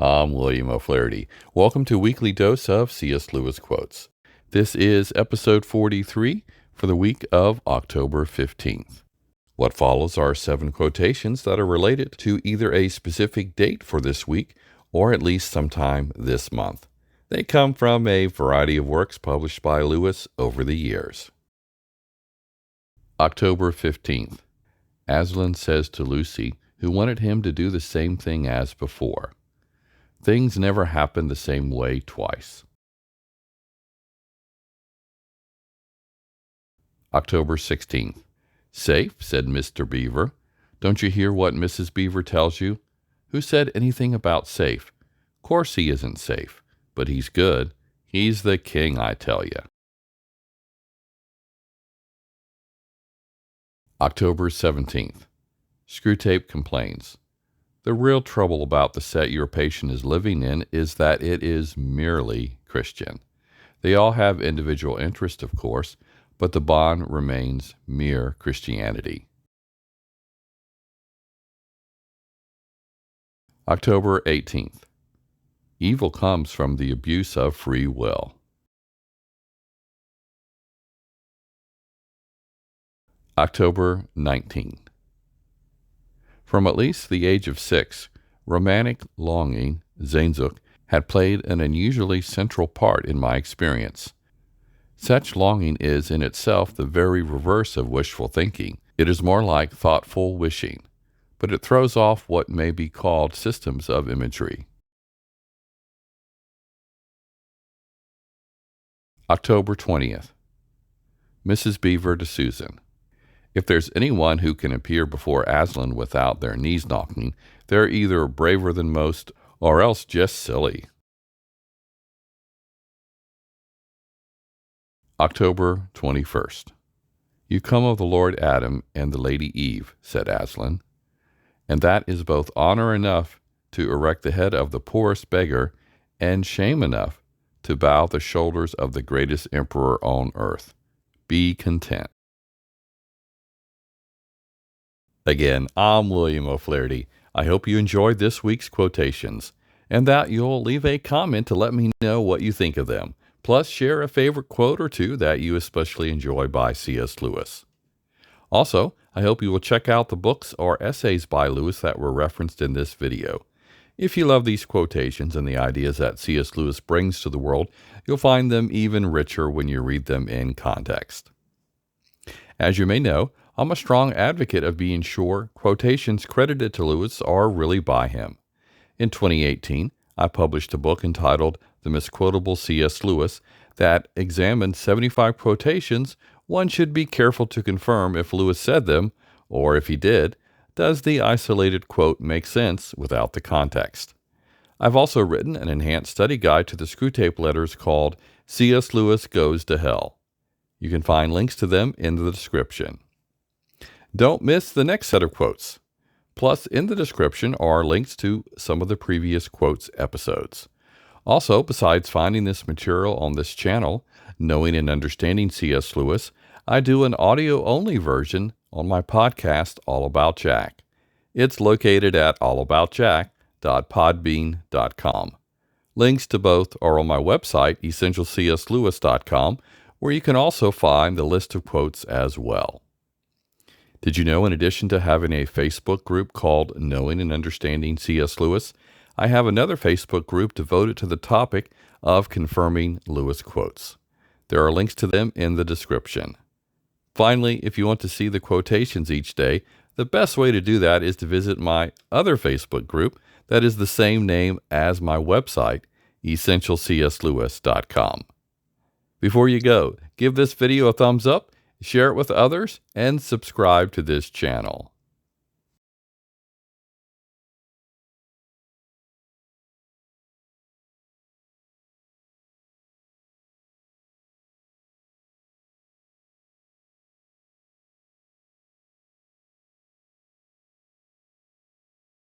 I'm William O'Flaherty. Welcome to Weekly Dose of C.S. Lewis Quotes. This is episode 43 for the week of October 15th. What follows are 7 quotations that are related to either a specific date for this week or at least sometime this month. They come from a variety of works published by Lewis over the years. October 15th. Aslan says to Lucy, who wanted him to do the same thing as before, "Things never happen the same way twice." October 16th. "Safe," said Mr. Beaver. "Don't you hear what Mrs. Beaver tells you?" "Who said anything about safe?" "Course he isn't safe, but he's good. He's the king, I tell you." October 17th. Screwtape complains, "The real trouble about the set your patient is living in is that it is merely Christian. They all have individual interest, of course, but the bond remains mere Christianity." October 18th. "Evil comes from the abuse of free will." October 19th. From at least the age of 6, romantic longing, Sehnsucht, had played an unusually central part in my experience. Such longing is in itself the very reverse of wishful thinking. It is more like thoughtful wishing, but it throws off what may be called systems of imagery. October 20th. Mrs. Beaver to Susan. "If there's anyone who can appear before Aslan without their knees knocking, they're either braver than most or else just silly." October 21st. "You come of the Lord Adam and the Lady Eve," said Aslan, "and that is both honor enough to erect the head of the poorest beggar and shame enough to bow the shoulders of the greatest emperor on earth. Be content." Again, I'm William O'Flaherty. I hope you enjoyed this week's quotations, and that you'll leave a comment to let me know what you think of them. Plus, share a favorite quote or two that you especially enjoy by C.S. Lewis. Also, I hope you will check out the books or essays by Lewis that were referenced in this video. If you love these quotations and the ideas that C.S. Lewis brings to the world, you'll find them even richer when you read them in context. As you may know, I'm a strong advocate of being sure quotations credited to Lewis are really by him. In 2018, I published a book entitled The Misquotable C.S. Lewis that examined 75 quotations one should be careful to confirm if Lewis said them, or if he did, does the isolated quote make sense without the context? I've also written an enhanced study guide to the Screwtape letters called C.S. Lewis Goes to Hell. You can find links to them in the description. Don't miss the next set of quotes. Plus, in the description are links to some of the previous quotes episodes. Also, besides finding this material on this channel, Knowing and Understanding C.S. Lewis, I do an audio-only version on my podcast, All About Jack. It's located at allaboutjack.podbean.com. Links to both are on my website, essentialcslewis.com, where you can also find the list of quotes as well. Did you know, in addition to having a Facebook group called Knowing and Understanding C.S. Lewis, I have another Facebook group devoted to the topic of confirming Lewis quotes. There are links to them in the description. Finally, if you want to see the quotations each day, the best way to do that is to visit my other Facebook group that is the same name as my website, essentialcslewis.com. Before you go, give this video a thumbs up, share it with others, and subscribe to this channel.